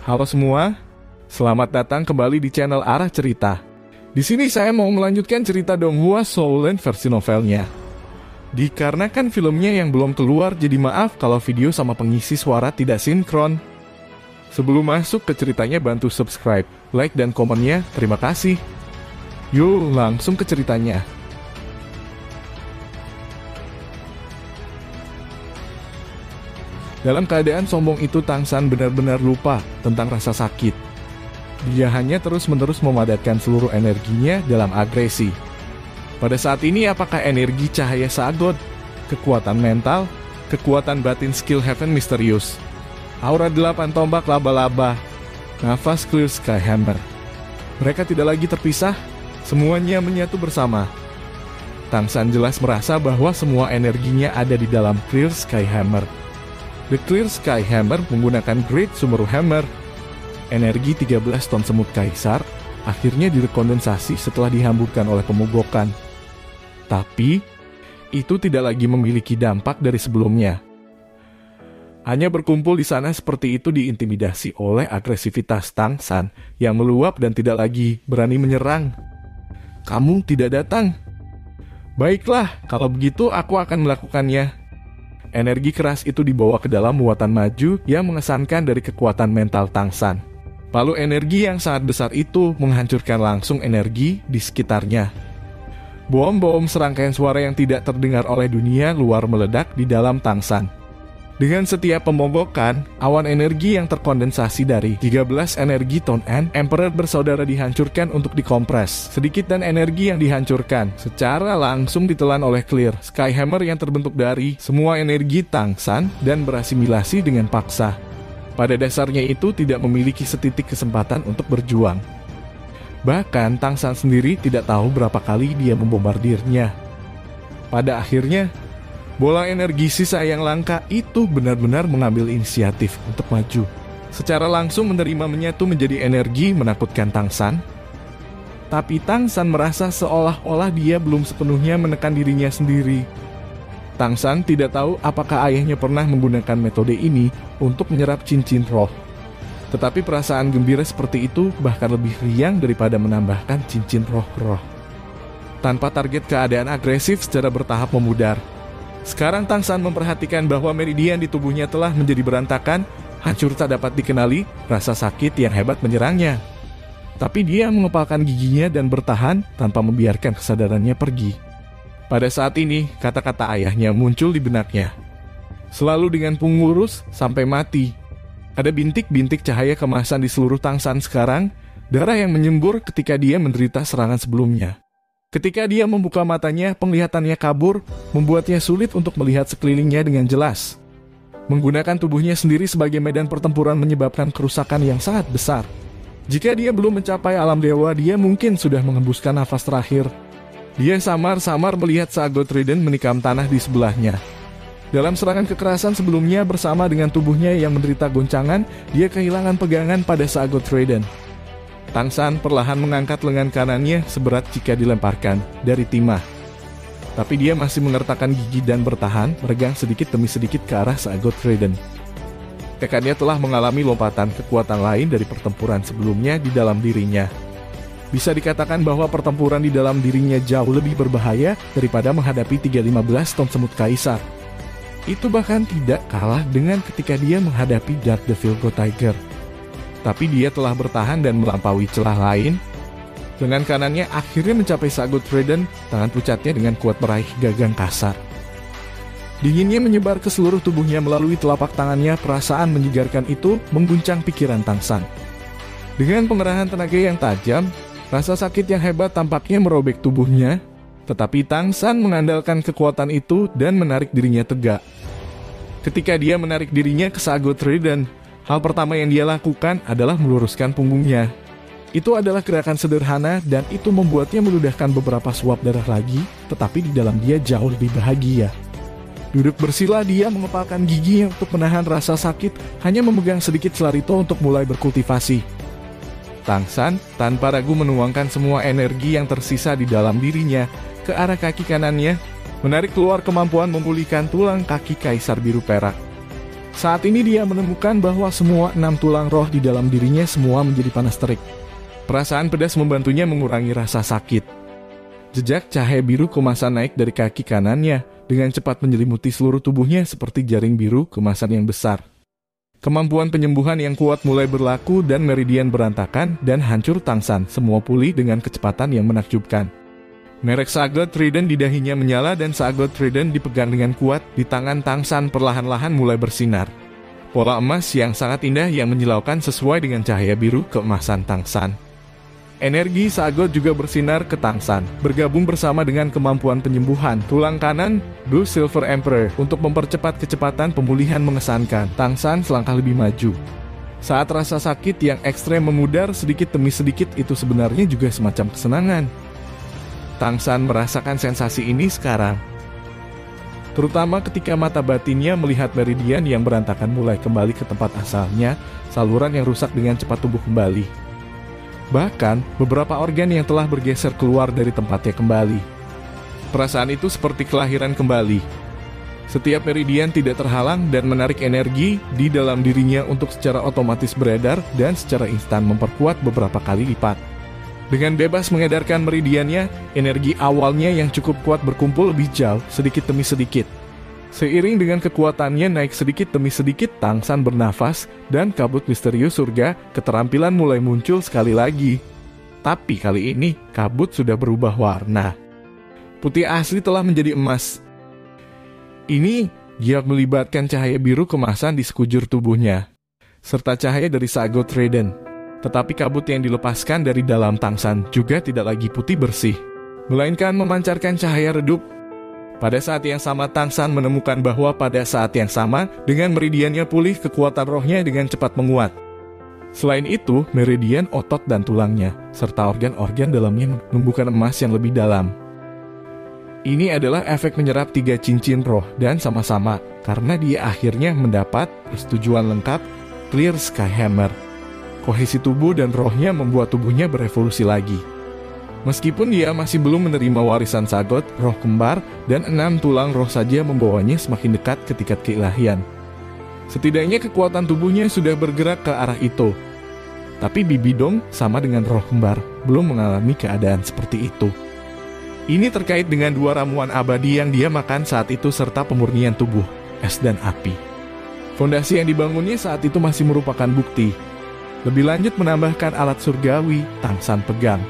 Halo semua, selamat datang kembali di channel Arah Cerita. Di sini saya mau melanjutkan cerita Donghua Soulland versi novelnya. Dikarenakan filmnya yang belum keluar, jadi maaf kalau video sama pengisi suara tidak sinkron. Sebelum masuk ke ceritanya, bantu subscribe, like, dan komennya. Terima kasih. Yuk, langsung ke ceritanya. Dalam keadaan sombong itu, Tang San benar-benar lupa tentang rasa sakit. Dia hanya terus-menerus memadatkan seluruh energinya dalam agresi. Pada saat ini, apakah energi cahaya Sagot, kekuatan mental, kekuatan batin skill Heaven Misterius, aura 8 tombak laba-laba, nafas Clear Sky Hammer. Mereka tidak lagi terpisah, semuanya menyatu bersama. Tang San jelas merasa bahwa semua energinya ada di dalam Clear Sky Hammer. The Clear Sky Hammer menggunakan Great Sumeru Hammer. Energi 13 ton semut kaisar akhirnya direkondensasi setelah dihamburkan oleh pemogokan. Tapi, itu tidak lagi memiliki dampak dari sebelumnya. Hanya berkumpul di sana seperti itu diintimidasi oleh agresivitas Tang San yang meluap dan tidak lagi berani menyerang. Kamu tidak datang. Baiklah, kalau begitu aku akan melakukannya. Energi keras itu dibawa ke dalam muatan maju yang mengesankan dari kekuatan mental Tang San. Lalu energi yang sangat besar itu menghancurkan langsung energi di sekitarnya. Bom-bom serangkaian suara yang tidak terdengar oleh dunia luar meledak di dalam Tang San. Dengan setiap pemogokan, awan energi yang terkondensasi dari 13 energi ton N Emperor bersaudara dihancurkan untuk dikompres. Sedikit dan energi yang dihancurkan secara langsung ditelan oleh Clear Sky Hammer yang terbentuk dari semua energi Tang San dan berasimilasi dengan paksa. Pada dasarnya itu tidak memiliki setitik kesempatan untuk berjuang. Bahkan Tang San sendiri tidak tahu berapa kali dia membombardirnya. Pada akhirnya, bola energi sisa yang langka itu benar-benar mengambil inisiatif untuk maju. Secara langsung menerima menyatu menjadi energi menakutkan Tang San. Tapi Tang San merasa seolah-olah dia belum sepenuhnya menekan dirinya sendiri. Tang San tidak tahu apakah ayahnya pernah menggunakan metode ini untuk menyerap cincin roh. Tetapi perasaan gembira seperti itu bahkan lebih riang daripada menambahkan cincin roh-roh. Tanpa target, keadaan agresif secara bertahap memudar. Sekarang Tang San memperhatikan bahwa meridian di tubuhnya telah menjadi berantakan, hancur tak dapat dikenali, rasa sakit yang hebat menyerangnya. Tapi dia mengepalkan giginya dan bertahan tanpa membiarkan kesadarannya pergi. Pada saat ini, kata-kata ayahnya muncul di benaknya. Selalu dengan pengurus sampai mati. Ada bintik-bintik cahaya kemasan di seluruh Tang San sekarang, darah yang menyembur ketika dia menderita serangan sebelumnya. Ketika dia membuka matanya, penglihatannya kabur, membuatnya sulit untuk melihat sekelilingnya dengan jelas. Menggunakan tubuhnya sendiri sebagai medan pertempuran menyebabkan kerusakan yang sangat besar. Jika dia belum mencapai alam dewa, dia mungkin sudah mengembuskan nafas terakhir. Dia samar-samar melihat Sagot Raiden menikam tanah di sebelahnya. Dalam serangan kekerasan sebelumnya bersama dengan tubuhnya yang menderita goncangan, dia kehilangan pegangan pada Sagot Raiden. Tang San perlahan mengangkat lengan kanannya seberat jika dilemparkan dari timah. Tapi dia masih mengertakkan gigi dan bertahan, meregang sedikit demi sedikit ke arah Sagot Raiden. Tekadnya telah mengalami lompatan kekuatan lain dari pertempuran sebelumnya di dalam dirinya. Bisa dikatakan bahwa pertempuran di dalam dirinya jauh lebih berbahaya daripada menghadapi 315 ton semut kaisar. Itu bahkan tidak kalah dengan ketika dia menghadapi Dark Devil Go Tiger. Tapi dia telah bertahan dan melampaui celah lain. Dengan kanannya akhirnya mencapai Sagot Raiden, tangan pucatnya dengan kuat meraih gagang kasar. Dinginnya menyebar ke seluruh tubuhnya melalui telapak tangannya. Perasaan menyegarkan itu mengguncang pikiran Tang San. Dengan pengerahan tenaga yang tajam, rasa sakit yang hebat tampaknya merobek tubuhnya. Tetapi Tang San mengandalkan kekuatan itu dan menarik dirinya tegak. Ketika dia menarik dirinya ke Sagot Raiden, hal pertama yang dia lakukan adalah meluruskan punggungnya. Itu adalah gerakan sederhana dan itu membuatnya meludahkan beberapa suap darah lagi, tetapi di dalam dia jauh lebih bahagia. Duduk bersila, dia mengepalkan giginya untuk menahan rasa sakit, hanya memegang sedikit selarito untuk mulai berkultivasi. Tang San tanpa ragu menuangkan semua energi yang tersisa di dalam dirinya ke arah kaki kanannya, menarik keluar kemampuan memulihkan tulang kaki kaisar biru perak. Saat ini dia menemukan bahwa semua 6 tulang roh di dalam dirinya semua menjadi panas terik. Perasaan pedas membantunya mengurangi rasa sakit. Jejak cahaya biru kemasan naik dari kaki kanannya, dengan cepat menyelimuti seluruh tubuhnya seperti jaring biru kemasan yang besar. Kemampuan penyembuhan yang kuat mulai berlaku dan meridian berantakan dan hancur Tangsan, semua pulih dengan kecepatan yang menakjubkan. Merek Sagot Trident di dahinya menyala dan Sagot Trident dipegang dengan kuat di tangan Tangsan perlahan-lahan mulai bersinar. Pola emas yang sangat indah yang menyilaukan sesuai dengan cahaya biru keemasan Tangsan. Energi Sagot juga bersinar ke Tangsan, bergabung bersama dengan kemampuan penyembuhan tulang kanan Blue Silver Emperor untuk mempercepat kecepatan pemulihan mengesankan. Tangsan selangkah lebih maju. Saat rasa sakit yang ekstrem memudar sedikit demi sedikit itu sebenarnya juga semacam kesenangan. Tangsan merasakan sensasi ini sekarang. Terutama ketika mata batinnya melihat meridian yang berantakan mulai kembali ke tempat asalnya, saluran yang rusak dengan cepat tumbuh kembali. Bahkan, beberapa organ yang telah bergeser keluar dari tempatnya kembali. Perasaan itu seperti kelahiran kembali. Setiap meridian tidak terhalang dan menarik energi di dalam dirinya untuk secara otomatis beredar dan secara instan memperkuat beberapa kali lipat. Dengan bebas mengedarkan meridiannya, energi awalnya yang cukup kuat berkumpul lebih jauh, sedikit demi sedikit. Seiring dengan kekuatannya naik sedikit demi sedikit, Tangsan bernafas, dan kabut misterius surga, keterampilan mulai muncul sekali lagi. Tapi kali ini, kabut sudah berubah warna. Putih asli telah menjadi emas. Ini, dia melibatkan cahaya biru kemasan di sekujur tubuhnya, serta cahaya dari Sagot Trident. Tetapi kabut yang dilepaskan dari dalam Tangsan juga tidak lagi putih bersih, melainkan memancarkan cahaya redup. Pada saat yang sama Tangsan menemukan bahwa pada saat yang sama, dengan meridiannya pulih kekuatan rohnya dengan cepat menguat. Selain itu, meridian otot dan tulangnya, serta organ-organ dalamnya menumbuhkan emas yang lebih dalam. Ini adalah efek menyerap 3 cincin roh dan sama-sama, karena dia akhirnya mendapat persetujuan lengkap Clear Sky Hammer. Kohesi tubuh dan rohnya membuat tubuhnya berevolusi lagi. Meskipun dia masih belum menerima warisan Sagot, roh kembar, dan 6 tulang roh saja membawanya semakin dekat ke tingkat keilahian. Setidaknya kekuatan tubuhnya sudah bergerak ke arah itu. Tapi Bibidong sama dengan roh kembar, belum mengalami keadaan seperti itu. Ini terkait dengan 2 ramuan abadi yang dia makan saat itu serta pemurnian tubuh, es dan api. Fondasi yang dibangunnya saat itu masih merupakan bukti. Lebih lanjut menambahkan alat surgawi, Tangsan pegang.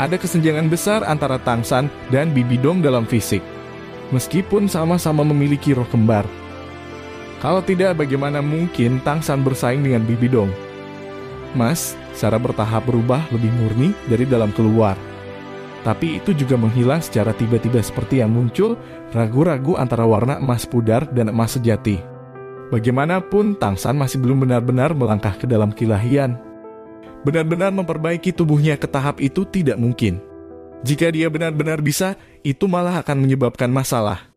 Ada kesenjangan besar antara Tangsan dan Bibidong dalam fisik, meskipun sama-sama memiliki roh kembar. Kalau tidak, bagaimana mungkin Tangsan bersaing dengan Bibidong? Emas, secara bertahap berubah lebih murni dari dalam keluar. Tapi itu juga menghilang secara tiba-tiba seperti yang muncul ragu-ragu antara warna emas pudar dan emas sejati. Bagaimanapun, Tangsan masih belum benar-benar melangkah ke dalam keilahian. Benar-benar memperbaiki tubuhnya ke tahap itu tidak mungkin. Jika dia benar-benar bisa, itu malah akan menyebabkan masalah.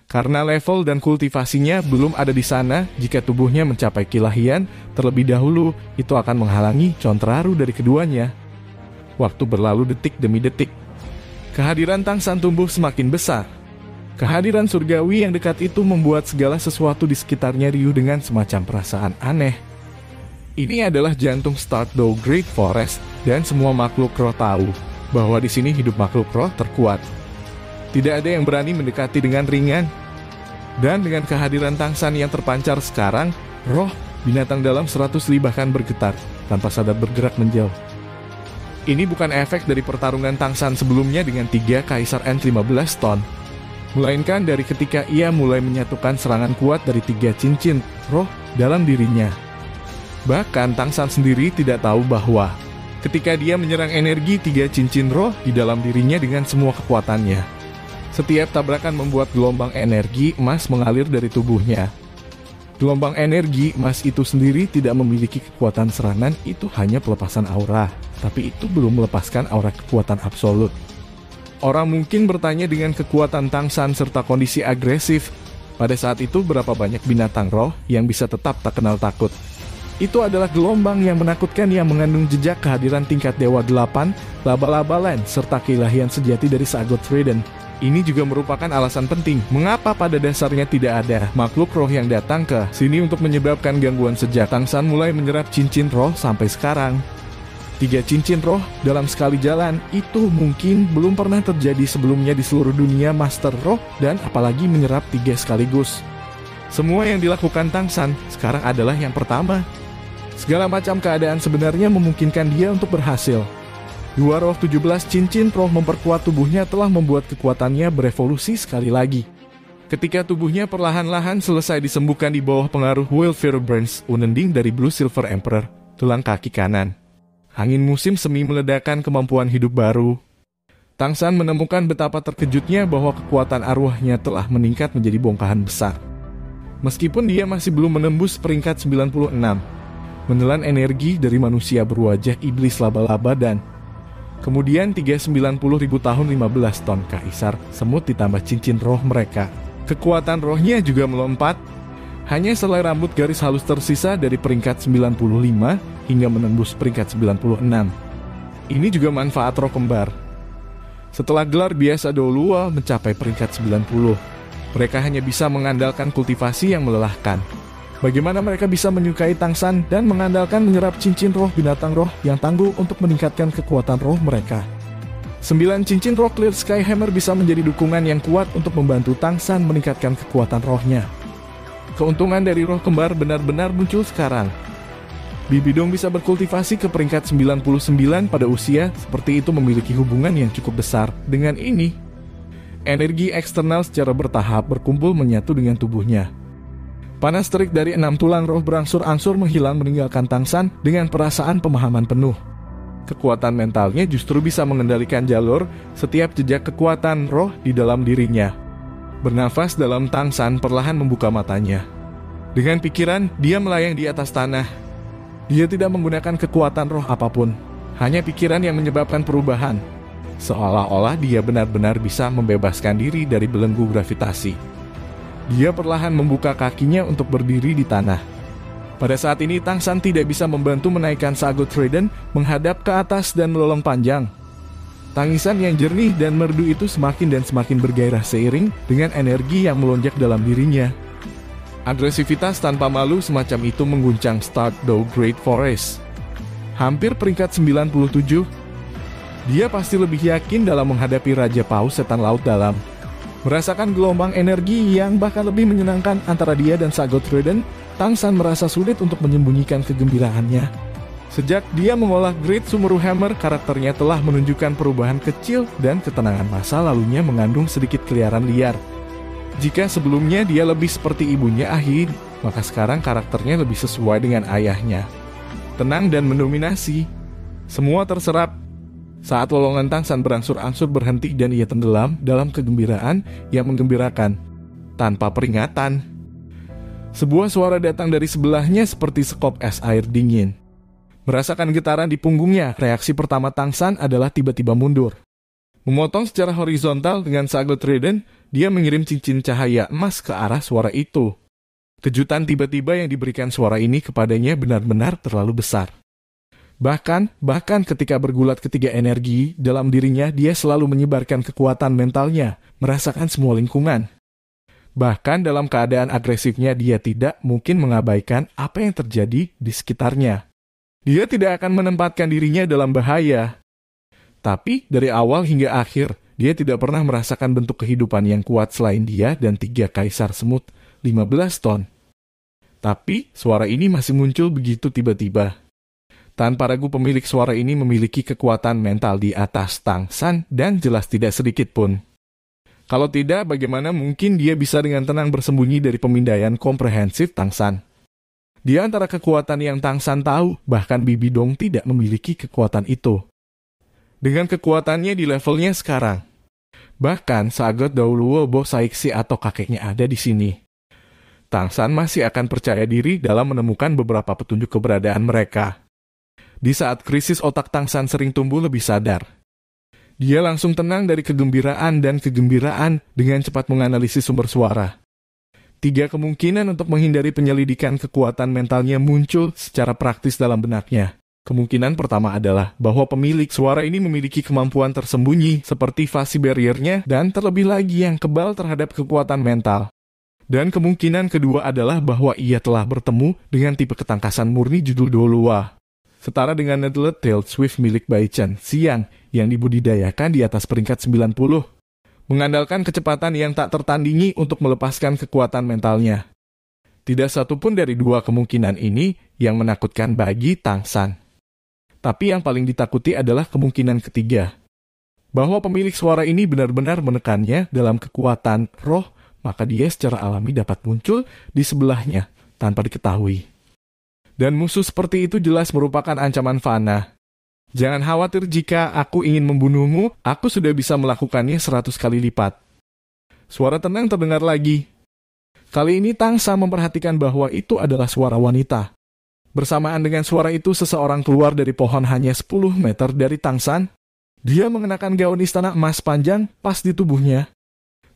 Karena level dan kultivasinya belum ada di sana, jika tubuhnya mencapai keilahian, terlebih dahulu, itu akan menghalangi Contraru dari keduanya. Waktu berlalu detik demi detik. Kehadiran Tangsan tumbuh semakin besar. Kehadiran surgawi yang dekat itu membuat segala sesuatu di sekitarnya riuh dengan semacam perasaan aneh. Ini adalah jantung Stardew Great Forest, dan semua makhluk roh tahu bahwa di sini hidup makhluk roh terkuat. Tidak ada yang berani mendekati dengan ringan. Dan dengan kehadiran Tangsan yang terpancar sekarang, roh binatang dalam 100 li bahkan bergetar, tanpa sadar bergerak menjauh. Ini bukan efek dari pertarungan Tangsan sebelumnya dengan 3 Kaisar Ant 15 ton. Melainkan dari ketika ia mulai menyatukan serangan kuat dari 3 cincin roh dalam dirinya. Bahkan Tangsan sendiri tidak tahu bahwa ketika dia menyerang energi 3 cincin roh di dalam dirinya dengan semua kekuatannya, setiap tabrakan membuat gelombang energi emas mengalir dari tubuhnya. Gelombang energi emas itu sendiri tidak memiliki kekuatan serangan, itu hanya pelepasan aura, tapi itu belum melepaskan aura kekuatan absolut. Orang mungkin bertanya dengan kekuatan Tangsan serta kondisi agresif. Pada saat itu berapa banyak binatang roh yang bisa tetap tak kenal takut? Itu adalah gelombang yang menakutkan yang mengandung jejak kehadiran tingkat Dewa 8, laba-laba land, serta keilahian sejati dari Sagot Trident. Ini juga merupakan alasan penting mengapa pada dasarnya tidak ada makhluk roh yang datang ke sini untuk menyebabkan gangguan sejak Tang San mulai menyerap cincin roh sampai sekarang. 3 cincin roh dalam sekali jalan itu mungkin belum pernah terjadi sebelumnya di seluruh dunia Master Roh, dan apalagi menyerap 3 sekaligus. Semua yang dilakukan Tang San sekarang adalah yang pertama. Segala macam keadaan sebenarnya memungkinkan dia untuk berhasil. 2 roh 17 cincin roh memperkuat tubuhnya telah membuat kekuatannya berevolusi sekali lagi. Ketika tubuhnya perlahan-lahan selesai disembuhkan di bawah pengaruh Welfare Burns Unending dari Blue Silver Emperor, tulang kaki kanan. Angin musim semi meledakkan kemampuan hidup baru. Tang San menemukan betapa terkejutnya bahwa kekuatan arwahnya telah meningkat menjadi bongkahan besar. Meskipun dia masih belum menembus peringkat 96, menelan energi dari manusia berwajah iblis laba-laba dan kemudian 390.000 tahun 15 ton kaisar semut ditambah cincin roh mereka. Kekuatan rohnya juga melompat. Hanya selai rambut garis halus tersisa dari peringkat 95 hingga menembus peringkat 96. Ini juga manfaat roh kembar. Setelah gelar biasa Doulua mencapai peringkat 90, mereka hanya bisa mengandalkan kultivasi yang melelahkan. Bagaimana mereka bisa menyukai Tang San dan mengandalkan menyerap cincin roh binatang roh yang tangguh untuk meningkatkan kekuatan roh mereka. 9 cincin roh Clear Sky Hammer bisa menjadi dukungan yang kuat untuk membantu Tang San meningkatkan kekuatan rohnya. Keuntungan dari roh kembar benar-benar muncul sekarang. Bibi Dong bisa berkultivasi ke peringkat 99 pada usia seperti itu memiliki hubungan yang cukup besar dengan ini. Energi eksternal secara bertahap berkumpul menyatu dengan tubuhnya. Panas terik dari 6 tulang roh berangsur-angsur menghilang meninggalkan Tang San dengan perasaan pemahaman penuh. Kekuatan mentalnya justru bisa mengendalikan jalur setiap jejak kekuatan roh di dalam dirinya. Bernafas dalam, Tang San perlahan membuka matanya. Dengan pikiran, dia melayang di atas tanah. Dia tidak menggunakan kekuatan roh apapun, hanya pikiran yang menyebabkan perubahan. Seolah-olah dia benar-benar bisa membebaskan diri dari belenggu gravitasi. Dia perlahan membuka kakinya untuk berdiri di tanah. Pada saat ini Tang San tidak bisa membantu menaikkan Sagot Trident menghadap ke atas dan melolong panjang. Tangisan yang jernih dan merdu itu semakin dan semakin bergairah seiring dengan energi yang melonjak dalam dirinya. Agresivitas tanpa malu semacam itu mengguncang Stardew Great Forest. Hampir peringkat 97, dia pasti lebih yakin dalam menghadapi Raja Paus Setan Laut Dalam. Merasakan gelombang energi yang bahkan lebih menyenangkan antara dia dan Sagot Trident, Tang San merasa sulit untuk menyembunyikan kegembiraannya. Sejak dia mengolah Great Sumeru Hammer, karakternya telah menunjukkan perubahan kecil dan ketenangan masa lalunya mengandung sedikit keliaran liar. Jika sebelumnya dia lebih seperti ibunya Ahid, maka sekarang karakternya lebih sesuai dengan ayahnya. Tenang dan mendominasi. Semua terserap. Saat lolongan Tang San berangsur-angsur berhenti dan ia tenggelam dalam kegembiraan yang menggembirakan. Tanpa peringatan. Sebuah suara datang dari sebelahnya seperti sekop es air dingin. Merasakan getaran di punggungnya, reaksi pertama Tang San adalah tiba-tiba mundur. Memotong secara horizontal dengan Sagot Trident, dia mengirim cincin cahaya emas ke arah suara itu. Kejutan tiba-tiba yang diberikan suara ini kepadanya benar-benar terlalu besar. Bahkan ketika bergulat ketiga energi dalam dirinya, dia selalu menyebarkan kekuatan mentalnya, merasakan semua lingkungan. Bahkan dalam keadaan agresifnya, dia tidak mungkin mengabaikan apa yang terjadi di sekitarnya. Dia tidak akan menempatkan dirinya dalam bahaya. Tapi dari awal hingga akhir, dia tidak pernah merasakan bentuk kehidupan yang kuat selain dia dan 3 kaisar semut 15 ton. Tapi suara ini masih muncul begitu tiba-tiba. Tanpa ragu pemilik suara ini memiliki kekuatan mental di atas Tang San dan jelas tidak sedikit pun. Kalau tidak, bagaimana mungkin dia bisa dengan tenang bersembunyi dari pemindaian komprehensif Tang San? Di antara kekuatan yang Tang San tahu, bahkan Bibi Dong tidak memiliki kekuatan itu. Dengan kekuatannya di levelnya sekarang. Bahkan Sagot Doulua Bo Saiksi atau kakeknya ada di sini. Tang San masih akan percaya diri dalam menemukan beberapa petunjuk keberadaan mereka. Di saat krisis otak Tang San sering tumbuh lebih sadar. Dia langsung tenang dari kegembiraan dan kegembiraan dengan cepat menganalisis sumber suara. 3 kemungkinan untuk menghindari penyelidikan kekuatan mentalnya muncul secara praktis dalam benaknya. Kemungkinan pertama adalah bahwa pemilik suara ini memiliki kemampuan tersembunyi seperti fuzzy barrier-nya dan terlebih lagi yang kebal terhadap kekuatan mental. Dan kemungkinan kedua adalah bahwa ia telah bertemu dengan tipe ketangkasan murni judul Dolua, setara dengan Needle-tailed Swift milik Baichen Xiang yang dibudidayakan di atas peringkat 90, mengandalkan kecepatan yang tak tertandingi untuk melepaskan kekuatan mentalnya. Tidak satupun dari dua kemungkinan ini yang menakutkan bagi Tang San. Tapi yang paling ditakuti adalah kemungkinan ketiga, bahwa pemilik suara ini benar-benar menekannya dalam kekuatan roh, maka dia secara alami dapat muncul di sebelahnya tanpa diketahui. Dan musuh seperti itu jelas merupakan ancaman fana. Jangan khawatir jika aku ingin membunuhmu, aku sudah bisa melakukannya 100 kali lipat. Suara tenang terdengar lagi. Kali ini Tang San memperhatikan bahwa itu adalah suara wanita. Bersamaan dengan suara itu, seseorang keluar dari pohon hanya 10 meter dari Tang San. Dia mengenakan gaun istana emas panjang pas di tubuhnya.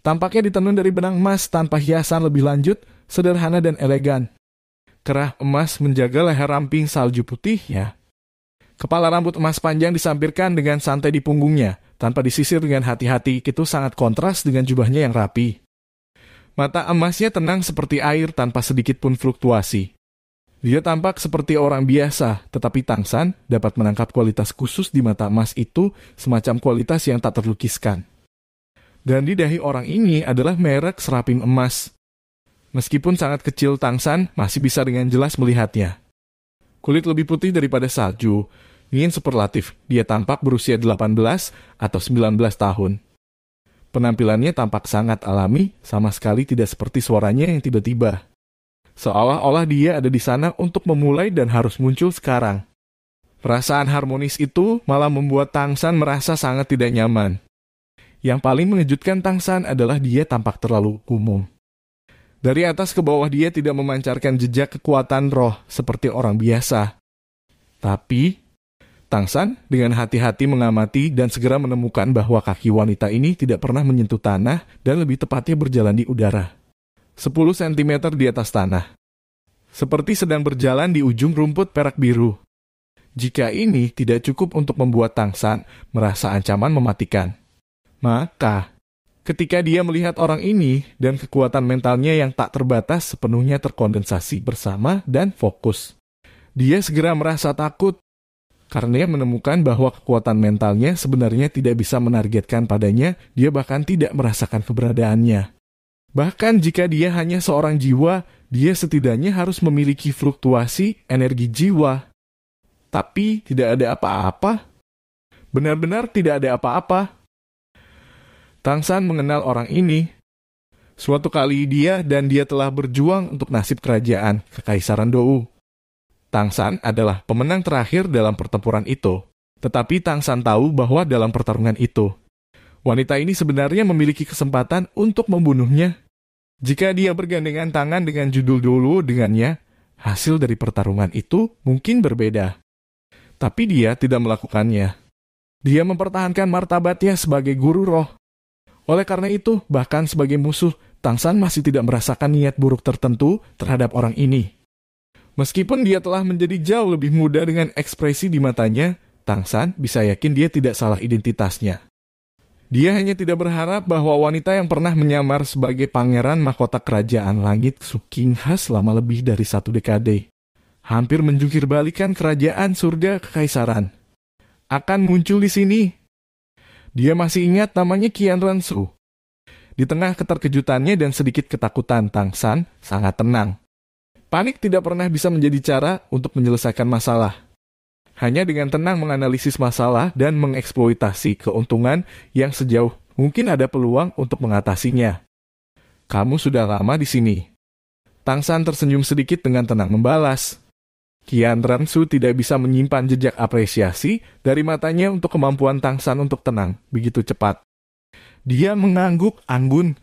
Tampaknya ditenun dari benang emas tanpa hiasan lebih lanjut, sederhana dan elegan. Kerah emas menjaga leher ramping salju putihnya. Kepala rambut emas panjang disampirkan dengan santai di punggungnya, tanpa disisir dengan hati-hati. Itu sangat kontras dengan jubahnya yang rapi. Mata emasnya tenang seperti air tanpa sedikit pun fluktuasi. Dia tampak seperti orang biasa, tetapi Tang San dapat menangkap kualitas khusus di mata emas itu, semacam kualitas yang tak terlukiskan. Dan di dahi orang ini adalah merek serapim emas. Meskipun sangat kecil, Tang San masih bisa dengan jelas melihatnya. Kulit lebih putih daripada salju, ingin superlatif, dia tampak berusia 18 atau 19 tahun. Penampilannya tampak sangat alami, sama sekali tidak seperti suaranya yang tiba-tiba. Seolah-olah dia ada di sana untuk memulai dan harus muncul sekarang. Perasaan harmonis itu malah membuat Tang San merasa sangat tidak nyaman. Yang paling mengejutkan Tang San adalah dia tampak terlalu umum. Dari atas ke bawah dia tidak memancarkan jejak kekuatan roh seperti orang biasa. Tapi Tang San dengan hati-hati mengamati dan segera menemukan bahwa kaki wanita ini tidak pernah menyentuh tanah dan lebih tepatnya berjalan di udara. 10 cm di atas tanah. Seperti sedang berjalan di ujung rumput perak biru. Jika ini tidak cukup untuk membuat Tang San merasa ancaman mematikan, maka ketika dia melihat orang ini dan kekuatan mentalnya yang tak terbatas sepenuhnya terkondensasi bersama dan fokus, dia segera merasa takut. Karena dia menemukan bahwa kekuatan mentalnya sebenarnya tidak bisa menargetkan padanya, dia bahkan tidak merasakan keberadaannya. Bahkan jika dia hanya seorang jiwa, dia setidaknya harus memiliki fluktuasi energi jiwa. Tapi tidak ada apa-apa. Benar-benar tidak ada apa-apa. Tang San mengenal orang ini. Suatu kali dia telah berjuang untuk nasib kerajaan Kekaisaran Dou. Tang San adalah pemenang terakhir dalam pertempuran itu. Tetapi Tang San tahu bahwa dalam pertarungan itu, wanita ini sebenarnya memiliki kesempatan untuk membunuhnya. Jika dia bergandengan tangan dengan judul dulu dengannya, hasil dari pertarungan itu mungkin berbeda. Tapi dia tidak melakukannya. Dia mempertahankan martabatnya sebagai guru roh. Oleh karena itu, bahkan sebagai musuh, Tang San masih tidak merasakan niat buruk tertentu terhadap orang ini. Meskipun dia telah menjadi jauh lebih muda dengan ekspresi di matanya, Tang San bisa yakin dia tidak salah identitasnya. Dia hanya tidak berharap bahwa wanita yang pernah menyamar sebagai pangeran mahkota kerajaan langit Su Qinghe selama lebih dari 1 dekade, hampir menjungkir balikan kerajaan surga kekaisaran, akan muncul di sini. Dia masih ingat namanya Qian Rensu. Di tengah keterkejutannya dan sedikit ketakutan, Tang San sangat tenang. Panik tidak pernah bisa menjadi cara untuk menyelesaikan masalah. Hanya dengan tenang menganalisis masalah dan mengeksploitasi keuntungan yang sejauh mungkin ada peluang untuk mengatasinya. Kamu sudah lama di sini. Tang San tersenyum sedikit dengan tenang membalas. Qian Rensu tidak bisa menyimpan jejak apresiasi dari matanya untuk kemampuan Tang San untuk tenang begitu cepat. Dia mengangguk anggun.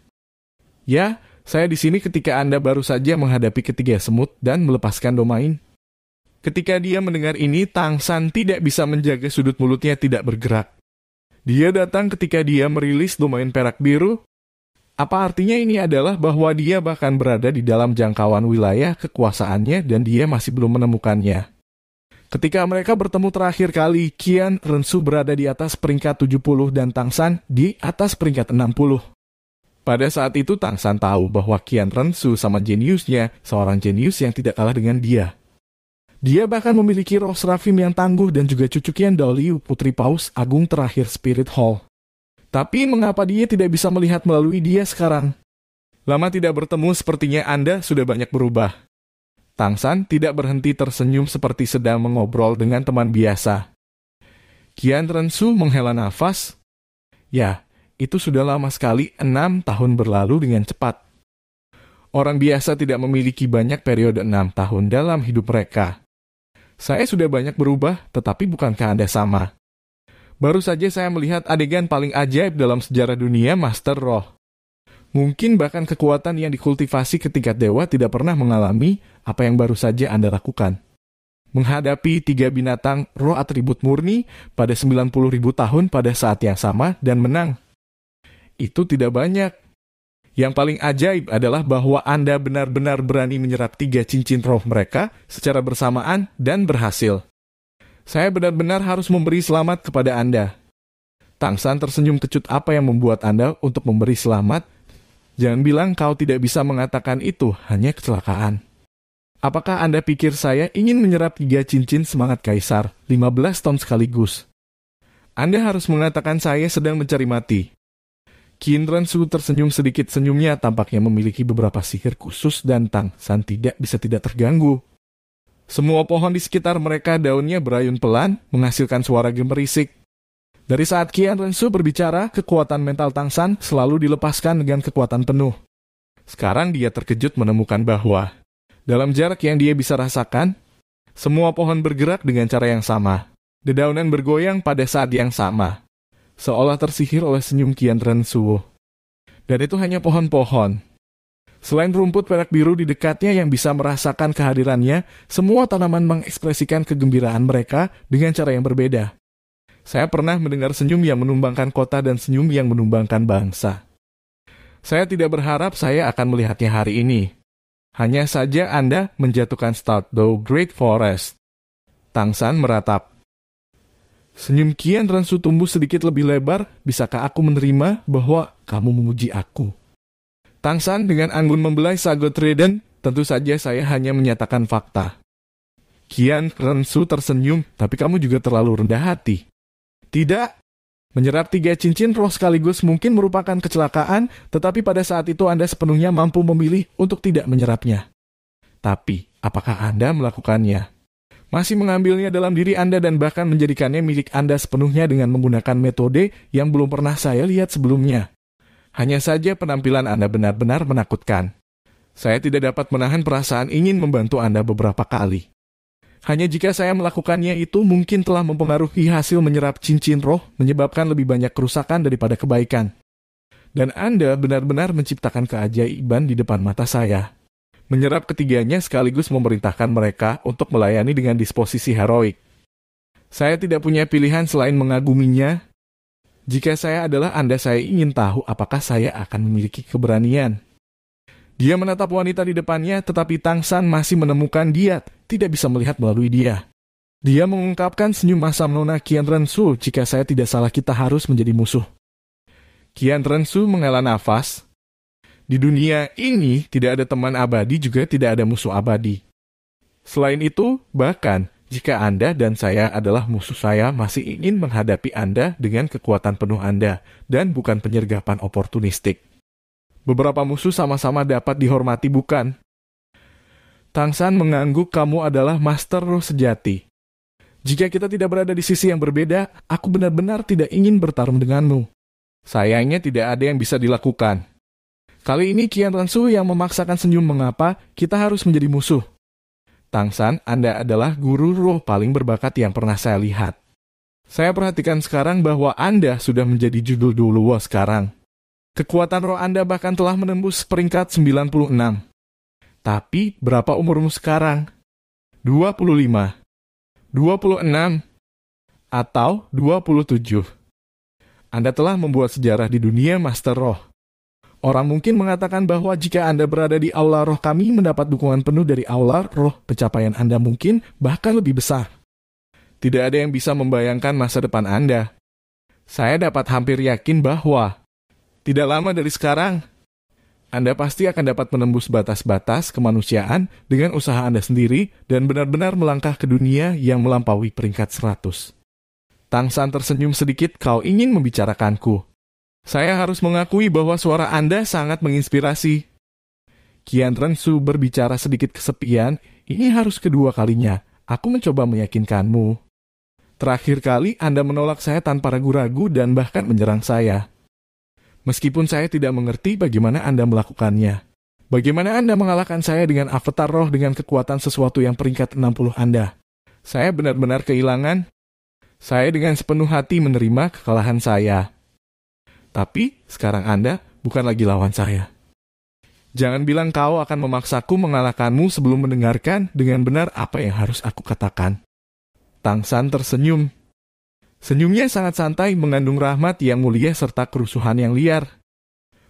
Ya, saya di sini ketika Anda baru saja menghadapi ketiga semut dan melepaskan domain. Ketika dia mendengar ini, Tang San tidak bisa menjaga sudut mulutnya tidak bergerak. Dia datang ketika dia merilis domain perak biru. Apa artinya ini adalah bahwa dia bahkan berada di dalam jangkauan wilayah kekuasaannya dan dia masih belum menemukannya. Ketika mereka bertemu terakhir kali, Qian Rensu berada di atas peringkat 70 dan Tang San di atas peringkat 60. Pada saat itu Tang San tahu bahwa Qian Rensu sama jeniusnya, seorang jenius yang tidak kalah dengan dia. Dia bahkan memiliki roh Seraphim yang tangguh dan juga cucu Qian Daliu, putri Paus Agung terakhir Spirit Hall. Tapi mengapa dia tidak bisa melihat melalui dia sekarang? Lama tidak bertemu, sepertinya Anda sudah banyak berubah. Tang San tidak berhenti tersenyum seperti sedang mengobrol dengan teman biasa. Qian Rensu menghela nafas. Ya, itu sudah lama sekali, 6 tahun berlalu dengan cepat. Orang biasa tidak memiliki banyak periode 6 tahun dalam hidup mereka. Saya sudah banyak berubah, tetapi bukankah Anda sama? Baru saja saya melihat adegan paling ajaib dalam sejarah dunia Master Roh. Mungkin bahkan kekuatan yang dikultivasi ke tingkat dewa tidak pernah mengalami apa yang baru saja Anda lakukan. Menghadapi 3 binatang roh atribut murni pada 90.000 tahun pada saat yang sama dan menang. Itu tidak banyak. Yang paling ajaib adalah bahwa Anda benar-benar berani menyerap 3 cincin roh mereka secara bersamaan dan berhasil. Saya benar-benar harus memberi selamat kepada Anda. Tang San tersenyum kecut. Apa yang membuat Anda untuk memberi selamat? Jangan bilang kau tidak bisa mengatakan itu hanya kecelakaan. Apakah Anda pikir saya ingin menyerap 3 cincin semangat kaisar, 15 ton sekaligus? Anda harus mengatakan saya sedang mencari mati. Qian Rensu tersenyum sedikit, senyumnya tampaknya memiliki beberapa sihir khusus dan Tang San tidak bisa tidak terganggu. Semua pohon di sekitar mereka daunnya berayun pelan, menghasilkan suara gemerisik. Dari saat Qian Rensu berbicara, kekuatan mental Tang San selalu dilepaskan dengan kekuatan penuh. Sekarang dia terkejut menemukan bahwa, dalam jarak yang dia bisa rasakan, semua pohon bergerak dengan cara yang sama. Dedaunan bergoyang pada saat yang sama, seolah tersihir oleh senyum Qian Rensu. Dan itu hanya pohon-pohon. Selain rumput perak biru di dekatnya yang bisa merasakan kehadirannya, semua tanaman mengekspresikan kegembiraan mereka dengan cara yang berbeda. Saya pernah mendengar senyum yang menumbangkan kota dan senyum yang menumbangkan bangsa. Saya tidak berharap saya akan melihatnya hari ini. Hanya saja Anda menjatuhkan Stardew Great Forest. Tang San meratap. Senyum Qian Rensu tumbuh sedikit lebih lebar. Bisakah aku menerima bahwa kamu memuji aku? Tang San dengan anggun membelai sago trident. Tentu saja saya hanya menyatakan fakta. Qian Rensu tersenyum, tapi kamu juga terlalu rendah hati. Tidak. Menyerap 3 cincin roh sekaligus mungkin merupakan kecelakaan, tetapi pada saat itu Anda sepenuhnya mampu memilih untuk tidak menyerapnya. Tapi, apakah Anda melakukannya? Masih mengambilnya dalam diri Anda dan bahkan menjadikannya milik Anda sepenuhnya dengan menggunakan metode yang belum pernah saya lihat sebelumnya. Hanya saja penampilan Anda benar-benar menakutkan. Saya tidak dapat menahan perasaan ingin membantu Anda beberapa kali. Hanya jika saya melakukannya itu mungkin telah mempengaruhi hasil menyerap cincin roh, menyebabkan lebih banyak kerusakan daripada kebaikan. Dan Anda benar-benar menciptakan keajaiban di depan mata saya. Menyerap ketiganya sekaligus memerintahkan mereka untuk melayani dengan disposisi heroik. Saya tidak punya pilihan selain mengaguminya. Jika saya adalah Anda, saya ingin tahu apakah saya akan memiliki keberanian. Dia menatap wanita di depannya, tetapi Tang San masih menemukan dia, tidak bisa melihat melalui dia. Dia mengungkapkan senyum masam. Nona Qian Rensu, jika saya tidak salah kita harus menjadi musuh. Qian Rensu menghela nafas. Di dunia ini tidak ada teman abadi, juga tidak ada musuh abadi. Selain itu, bahkan jika Anda dan saya adalah musuh, saya masih ingin menghadapi Anda dengan kekuatan penuh Anda, dan bukan penyergapan oportunistik. Beberapa musuh sama-sama dapat dihormati, bukan? Tang San mengangguk. Kamu adalah Master Roh sejati. Jika kita tidak berada di sisi yang berbeda, aku benar-benar tidak ingin bertarung denganmu. Sayangnya tidak ada yang bisa dilakukan. Kali ini Qian Rensu yang memaksakan senyum. Mengapa kita harus menjadi musuh? Tang San, Anda adalah guru roh paling berbakat yang pernah saya lihat. Saya perhatikan sekarang bahwa Anda sudah menjadi judul dulu sekarang. Kekuatan roh Anda bahkan telah menembus peringkat 96. Tapi, berapa umurmu sekarang? 25, 26, atau 27? Anda telah membuat sejarah di dunia Master Roh. Orang mungkin mengatakan bahwa jika Anda berada di aula roh kami mendapat dukungan penuh dari aula roh, pencapaian Anda mungkin bahkan lebih besar. Tidak ada yang bisa membayangkan masa depan Anda. Saya dapat hampir yakin bahwa tidak lama dari sekarang, Anda pasti akan dapat menembus batas-batas kemanusiaan dengan usaha Anda sendiri dan benar-benar melangkah ke dunia yang melampaui peringkat 100. Tang San tersenyum sedikit, kau ingin membicarakanku. Saya harus mengakui bahwa suara Anda sangat menginspirasi. Qian Rensu berbicara sedikit kesepian, ini harus kedua kalinya. Aku mencoba meyakinkanmu. Terakhir kali Anda menolak saya tanpa ragu-ragu dan bahkan menyerang saya. Meskipun saya tidak mengerti bagaimana Anda melakukannya. Bagaimana Anda mengalahkan saya dengan avatar roh dengan kekuatan sesuatu yang peringkat 60 Anda. Saya benar-benar kehilangan. Saya dengan sepenuh hati menerima kekalahan saya. Tapi sekarang Anda bukan lagi lawan saya. Jangan bilang kau akan memaksaku mengalahkanmu sebelum mendengarkan dengan benar apa yang harus aku katakan. Tang San tersenyum. Senyumnya sangat santai, mengandung rahmat yang mulia serta kerusuhan yang liar.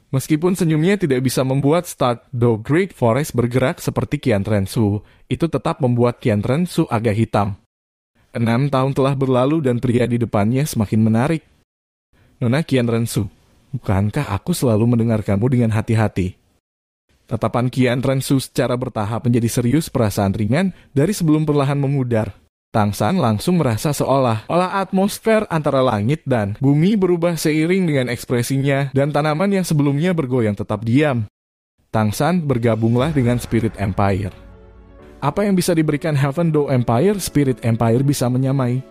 Meskipun senyumnya tidak bisa membuat Stardew Great Forest bergerak seperti Qian Rensu, itu tetap membuat Qian Rensu agak hitam. 6 tahun telah berlalu dan pria di depannya semakin menarik. Nona Qian Rensu, bukankah aku selalu mendengarkanmu dengan hati-hati? Tatapan Qian Rensu secara bertahap menjadi serius, perasaan ringan dari sebelum perlahan memudar. Tang San langsung merasa seolah-olah atmosfer antara langit dan bumi berubah seiring dengan ekspresinya dan tanaman yang sebelumnya bergoyang tetap diam. Tang San bergabunglah dengan Spirit Empire. Apa yang bisa diberikan Heaven Door Empire, Spirit Empire bisa menyamai.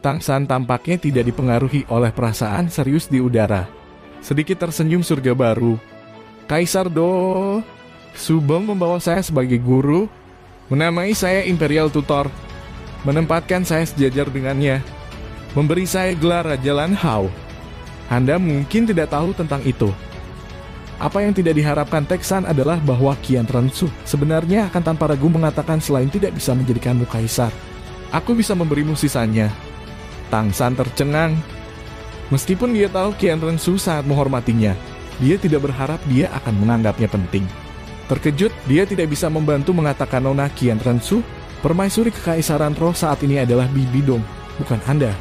Tang San tampaknya tidak dipengaruhi oleh perasaan serius di udara. Sedikit tersenyum surga baru. Kaisar Do Subeng membawa saya sebagai guru, menamai saya Imperial Tutor, menempatkan saya sejajar dengannya, memberi saya gelar Raja Lan Hao. Anda mungkin tidak tahu tentang itu. Apa yang tidak diharapkan Teksan adalah bahwa Qian Rensu sebenarnya akan tanpa ragu mengatakan selain tidak bisa menjadikanmu kaisar, aku bisa memberimu sisanya. Tang San tercengang. Meskipun dia tahu Qian Rensu sangat menghormatinya, dia tidak berharap dia akan menganggapnya penting. Terkejut, dia tidak bisa membantu mengatakan Nona Qian Rensu, permaisuri kekaisaran roh saat ini adalah Bibi Dong, bukan Anda.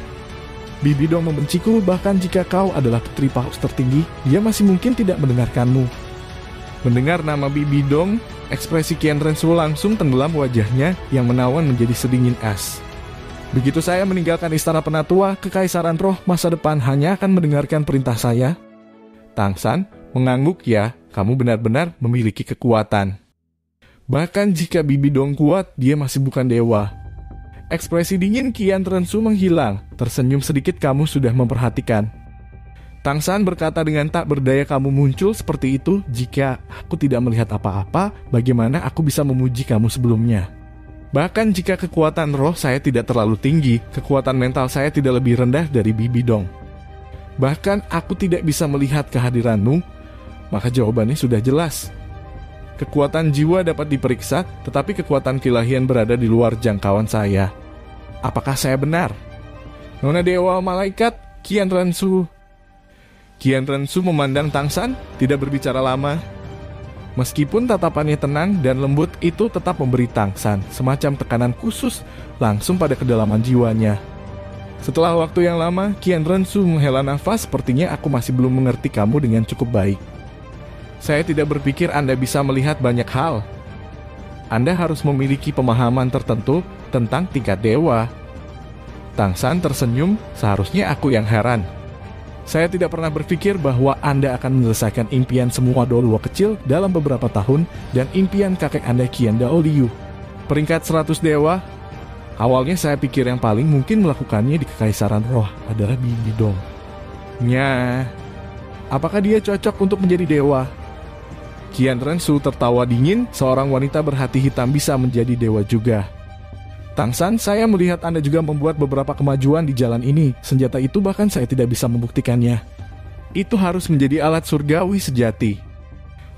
Bibi Dong membenciku, bahkan jika kau adalah putri paus tertinggi, dia masih mungkin tidak mendengarkanmu. Mendengar nama Bibi Dong, ekspresi Qian Rensu langsung tenggelam, wajahnya yang menawan menjadi sedingin es. Begitu saya meninggalkan istana penatua, kekaisaran roh masa depan hanya akan mendengarkan perintah saya. Tang San mengangguk, ya, kamu benar-benar memiliki kekuatan. Bahkan jika Bibi Dong kuat, dia masih bukan dewa. Ekspresi dingin Qian Rensu menghilang, tersenyum sedikit, kamu sudah memperhatikan. Tang San berkata dengan tak berdaya, kamu muncul seperti itu, jika aku tidak melihat apa-apa, bagaimana aku bisa memuji kamu sebelumnya? Bahkan jika kekuatan roh saya tidak terlalu tinggi, kekuatan mental saya tidak lebih rendah dari Bibi Dong. Bahkan aku tidak bisa melihat kehadiranmu, maka jawabannya sudah jelas. Kekuatan jiwa dapat diperiksa, tetapi kekuatan keilahian berada di luar jangkauan saya. Apakah saya benar? Nona Dewa Malaikat, Qian Rensu. Qian Rensu memandang Tang San, tidak berbicara lama. Meskipun tatapannya tenang dan lembut, itu tetap memberi Tang San semacam tekanan khusus langsung pada kedalaman jiwanya. Setelah waktu yang lama, Qian Rensu menghela nafas, sepertinya aku masih belum mengerti kamu dengan cukup baik. Saya tidak berpikir Anda bisa melihat banyak hal. Anda harus memiliki pemahaman tertentu tentang tingkat dewa. Tang San tersenyum, seharusnya aku yang heran. Saya tidak pernah berpikir bahwa Anda akan menyelesaikan impian semua Doluo kecil dalam beberapa tahun dan impian kakek Anda Qian Dao Liu. Peringkat 100 dewa. Awalnya saya pikir yang paling mungkin melakukannya di kekaisaran roh adalah Bibi Dong. Apakah dia cocok untuk menjadi dewa? Qian Rensu tertawa dingin, seorang wanita berhati hitam bisa menjadi dewa juga. Tang San, saya melihat Anda juga membuat beberapa kemajuan di jalan ini. Senjata itu bahkan saya tidak bisa membuktikannya. Itu harus menjadi alat surgawi sejati.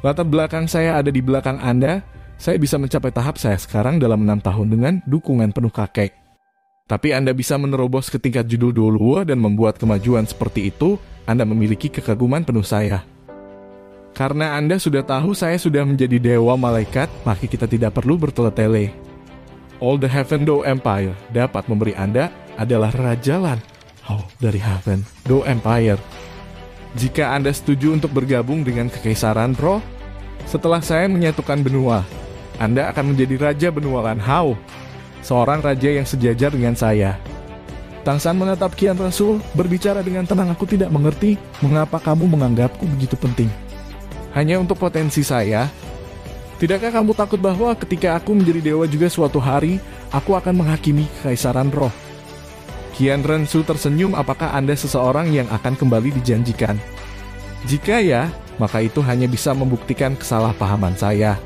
Latar belakang saya ada di belakang Anda. Saya bisa mencapai tahap saya sekarang dalam 6 tahun dengan dukungan penuh kakek. Tapi Anda bisa menerobos ke tingkat judul Doluo dan membuat kemajuan seperti itu, Anda memiliki kekaguman penuh saya. Karena Anda sudah tahu saya sudah menjadi dewa malaikat, maka kita tidak perlu bertele-tele. All the Heaven Do Empire dapat memberi Anda adalah Raja Lan dari Heaven Do Empire. Jika Anda setuju untuk bergabung dengan Kekaisaran Roh, setelah saya menyatukan benua, Anda akan menjadi Raja Benua Lan Hao, seorang raja yang sejajar dengan saya. Tang San menatap Qian Rensu, berbicara dengan tenang. Aku tidak mengerti mengapa kamu menganggapku begitu penting. Hanya untuk potensi saya. Tidakkah kamu takut bahwa ketika aku menjadi dewa juga suatu hari, aku akan menghakimi Kekaisaran Roh? Qian Rensu tersenyum. Apakah Anda seseorang yang akan kembali dijanjikan? Jika ya, maka itu hanya bisa membuktikan kesalahpahaman saya.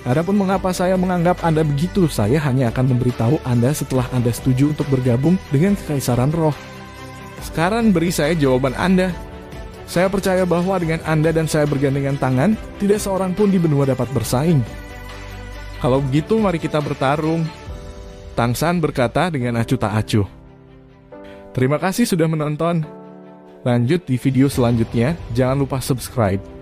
Adapun mengapa saya menganggap Anda begitu, saya hanya akan memberitahu Anda setelah Anda setuju untuk bergabung dengan Kekaisaran Roh. Sekarang beri saya jawaban Anda. Saya percaya bahwa dengan Anda dan saya bergandengan tangan, tidak seorang pun di benua dapat bersaing. Kalau begitu, mari kita bertarung. Tang San berkata dengan acuh tak acuh. Terima kasih sudah menonton. Lanjut di video selanjutnya, jangan lupa subscribe.